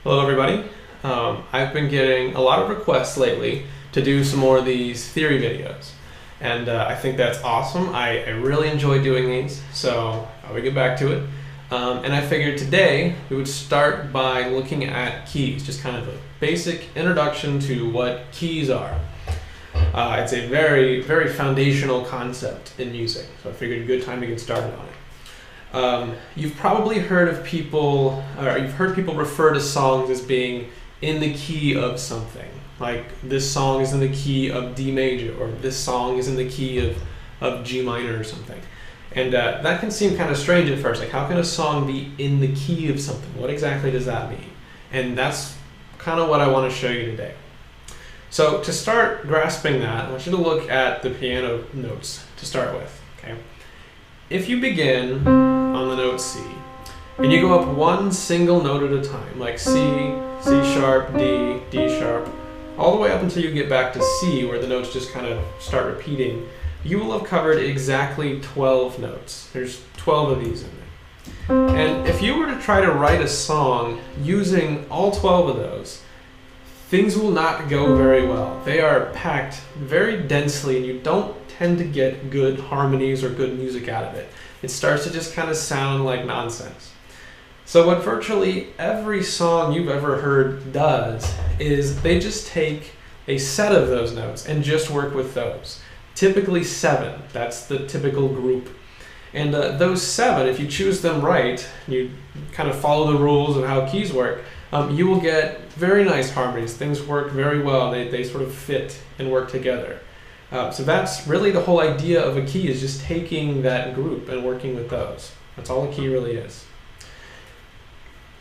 Hello everybody. I've been getting a lot of requests lately to do some more of these theory videos, and I think that's awesome. I really enjoy doing these, so I would get back to it. And I figured today we would start by looking at keys, just kind of a basic introduction to what keys are. It's a very, very foundational concept in music, so I figured a good time to get started on it. You've probably heard of people, or you've heard people refer to songs as being in the key of something. Like this song is in the key of D major, or this song is in the key of G minor or something. And that can seem kind of strange at first. Like, how can a song be in the key of something? What exactly does that mean? And that's kind of what I want to show you today. So to start grasping that, I want you to look at the piano notes to start with. Okay. If you begin on the note C, and you go up one single note at a time, like C, C sharp, D, D sharp, all the way up until you get back to C, where the notes just kind of start repeating, you will have covered exactly 12 notes. There's 12 of these in there. And if you were to try to write a song using all 12 of those, things will not go very well. They are packed very densely, and you don't tend to get good harmonies or good music out of it. It starts to just kind of sound like nonsense. So what virtually every song you've ever heard does is they just take a set of those notes and just work with those. Typically 7, that's the typical group. And those 7, if you choose them right, you kind of follow the rules of how keys work, you will get very nice harmonies. Things work very well. They sort of fit and work together. So that's really the whole idea of a key, is just taking that group and working with those. That's all a key really is.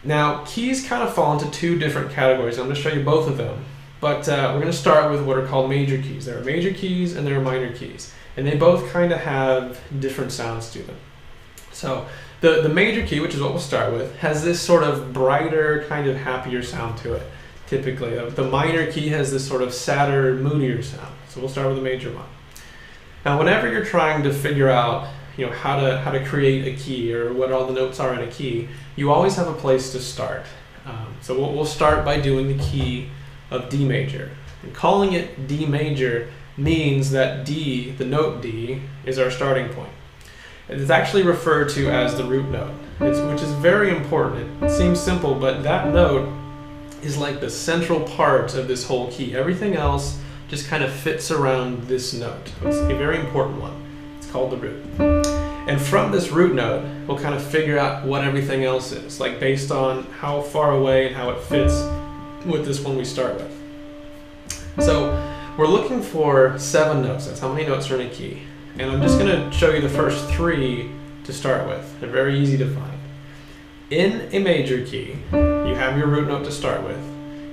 Now, keys kind of fall into two different categories. I'm going to show you both of them. But we're going to start with what are called major keys. There are major keys and there are minor keys. And they both kind of have different sounds to them. So the major key, which is what we'll start with, has this sort of brighter, kind of happier sound to it. Typically, the minor key has this sort of sadder, moodier sound. So we'll start with the major one. Now, whenever you're trying to figure out, how to create a key or what all the notes are in a key, you always have a place to start. So we'll start by doing the key of D major. And calling it D major means that D, the note D, is our starting point. It's actually referred to as the root note, which is very important. It seems simple, but that note is like the central part of this whole key. Everything else just kind of fits around this note. It's a very important one. It's called the root. And from this root note, we'll kind of figure out what everything else is, like based on how far away and how it fits with this one we start with. So we're looking for 7 notes. That's how many notes are in a key. And I'm just going to show you the first 3 to start with. They're very easy to find. In a major key, you have your root note to start with.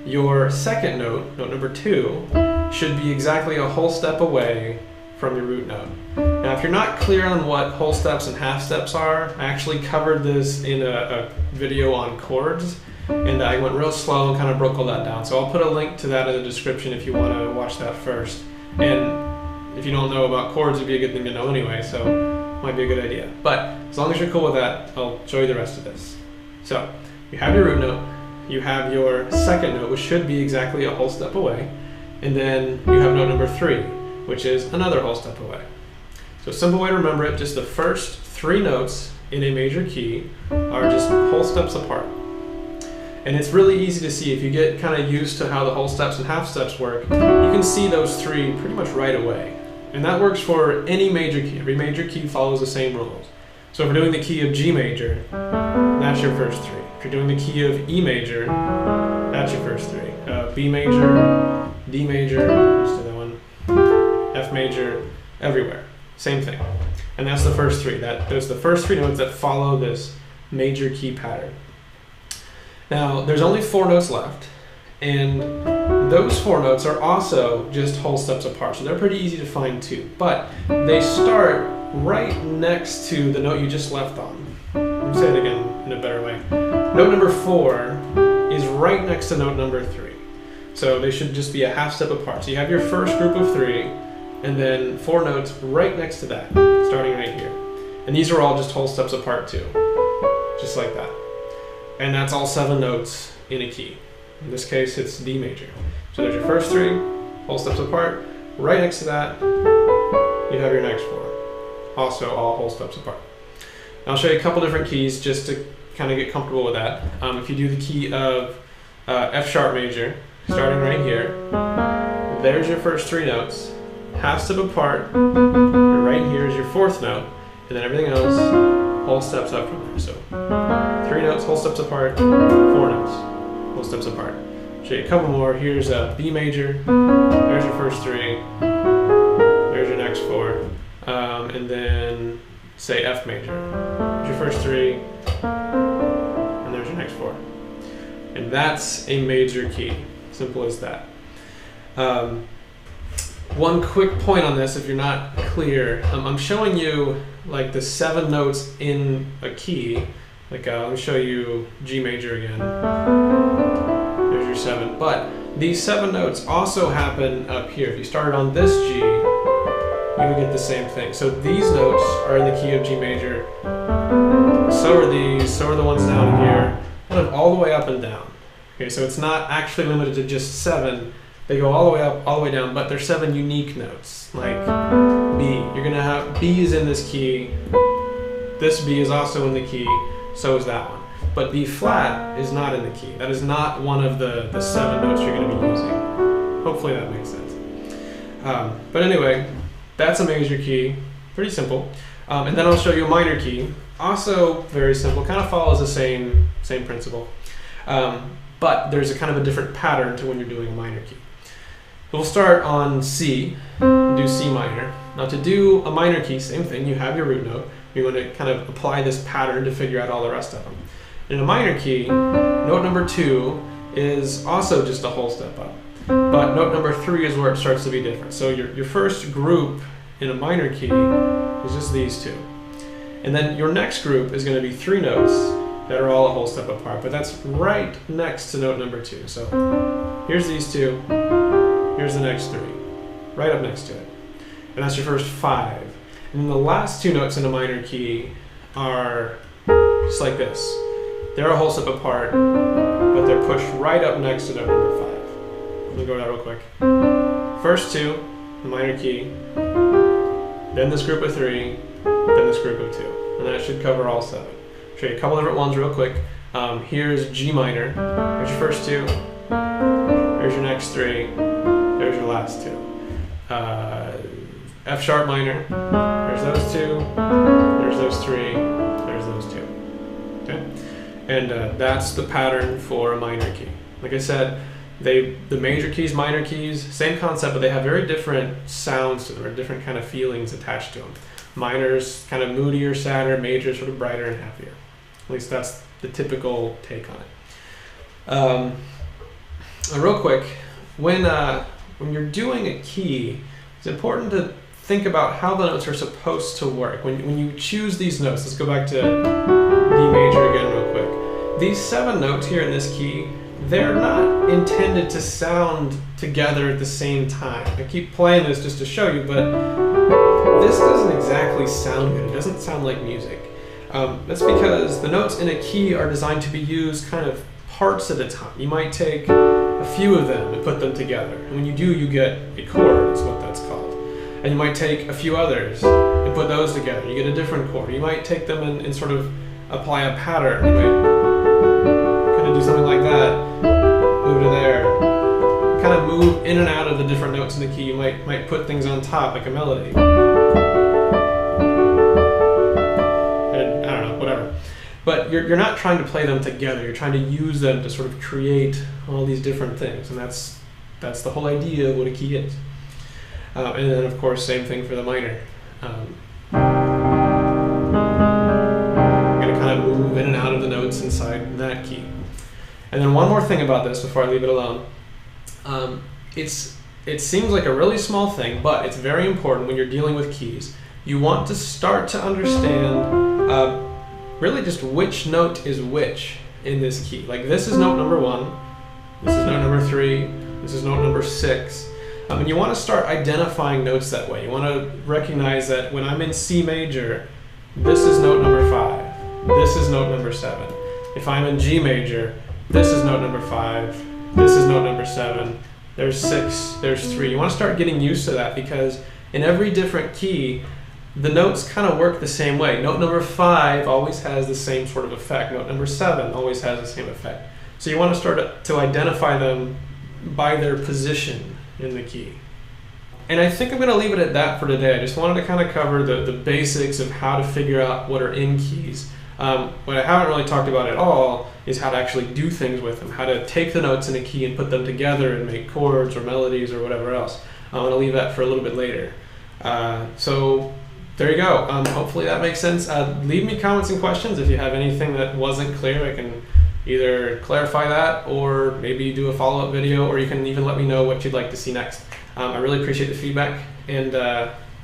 Your second note, note number 2, should be exactly a whole step away from your root note. Now, if you're not clear on what whole steps and half steps are, I actually covered this in a video on chords, and I went real slow and kind of broke all that down. So I'll put a link to that in the description if you want to watch that first. And if you don't know about chords, it'd be a good thing to know anyway, so it might be a good idea. But as long as you're cool with that, I'll show you the rest of this. So you have your root note, you have your second note, which should be exactly a whole step away, and then you have note number 3, which is another whole step away. So a simple way to remember it, just the first 3 notes in a major key are just whole steps apart. And it's really easy to see if you get kind of used to how the whole steps and half steps work. You can see those 3 pretty much right away. And that works for any major key. Every major key follows the same rules. So if we're doing the key of G major, that's your first 3. If you're doing the key of E major, that's your first 3. B major, D major, just do that one, F major, everywhere. Same thing. And that's the first 3. Those are the first 3 notes that follow this major key pattern. Now, there's only 4 notes left, and those 4 notes are also just whole steps apart, so they're pretty easy to find too. But they start right next to the note you just left on. Let me say it again in a better way. Note number 4 is right next to note number 3. So they should just be a half step apart. So you have your first group of 3, and then 4 notes right next to that, starting right here. And these are all just whole steps apart too, just like that. and that's all 7 notes in a key. In this case, it's D major. So there's your first 3, whole steps apart. Right next to that, you have your next 4, also all whole steps apart. And I'll show you a couple different keys just to kind of get comfortable with that. If you do the key of F sharp major, starting right here, there's your first 3 notes, half step apart, right here is your 4th note, and then everything else whole steps up from there. So 3 notes, whole steps apart, 4 notes, whole steps apart. Show you a couple more. Here's a B major, there's your first 3, there's your next 4, and then say F major, there's your first 3, and there's your next 4. And that's a major key, simple as that. One quick point on this, if you're not clear, I'm showing you like the 7 notes in a key. Like let me show you G major again. There's your 7. But these 7 notes also happen up here. If you started on this G, you would get the same thing. So these notes are in the key of G major. So are these. So are the ones down here. Kind of all the way up and down. Okay, so it's not actually limited to just 7. They go all the way up, all the way down, but they're 7 unique notes, like B. You're gonna have B is in this key. This B is also in the key, so is that one. But B flat is not in the key. That is not one of the 7 notes you're gonna be using. Hopefully that makes sense. But anyway, that's a major key, pretty simple. And then I'll show you a minor key, also very simple, kind of follows the same principle. But there's a kind of a different pattern to when you're doing a minor key. We'll start on C, and do C minor. Now to do a minor key, same thing, you have your root note. You're going to kind of apply this pattern to figure out all the rest of them. In a minor key, note number 2 is also just a whole step up. But note number 3 is where it starts to be different. So your first group in a minor key is just these 2. And then your next group is going to be 3 notes that are all a whole step apart, but that's right next to note number 2. So here's these 2, here's the next 3, right up next to it. And that's your first 5. And then the last 2 notes in a minor key are just like this. They're a whole step apart, but they're pushed right up next to note number 5. Let me go over that real quick. First 2, the minor key, then this group of 3, then this group of 2. And that should cover all 7. Show you a couple different ones real quick. Here's G minor. There's your first 2. There's your next 3. There's your last 2. F sharp minor. There's those 2. There's those 3. There's those 2. Okay? And that's the pattern for a minor key. Like I said, the major keys, minor keys, same concept, but they have very different sounds to them, or different kind of feelings attached to them. Minor's kind of moodier, sadder, major sort of brighter and happier. At least that's the typical take on it. Real quick, when you're doing a key, it's important to think about how the notes are supposed to work. When you choose these notes, let's go back to D major again real quick. These 7 notes here in this key, they're not intended to sound together at the same time. I keep playing this just to show you, but this doesn't exactly sound good. It doesn't sound like music. That's because the notes in a key are designed to be used kind of parts at a time. You might take a few of them and put them together. And when you do, you get a chord, is what that's called. And you might take a few others and put those together. You get a different chord. You might take them and sort of apply a pattern. You might kind of do something like that, move to there. Kind of move in and out of the different notes in the key. You might put things on top, like a melody. And I don't know, whatever. But you're not trying to play them together. You're trying to use them to sort of create all these different things. And that's the whole idea of what a key is. And then, of course, same thing for the minor. You're going to kind of move in and out of the notes inside that key. And then one more thing about this before I leave it alone. It seems like a really small thing, but it's very important when you're dealing with keys. You want to start to understand really just which note is which in this key. Like this is note number 1, this is note number 3, this is note number 6. And you want to start identifying notes that way. You want to recognize that when I'm in C major, this is note number 5, this is note number 7, If I'm in G major, this is note number 5, this is note number 7, there's 6, there's 3. You want to start getting used to that, because in every different key, the notes kind of work the same way. Note number 5 always has the same sort of effect. Note number 7 always has the same effect. So you want to start to identify them by their position in the key. And I think I'm going to leave it at that for today. I just wanted to kind of cover the basics of how to figure out what are in keys. What I haven't really talked about at all is how to actually do things with them, how to take the notes in a key and put them together and make chords or melodies or whatever else. I'm going to leave that for a little bit later. So there you go. Hopefully that makes sense. Leave me comments and questions if you have anything that wasn't clear. I can either clarify that, or maybe do a follow-up video, or you can even let me know what you'd like to see next. I really appreciate the feedback, and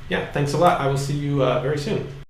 yeah, thanks a lot. I will see you very soon.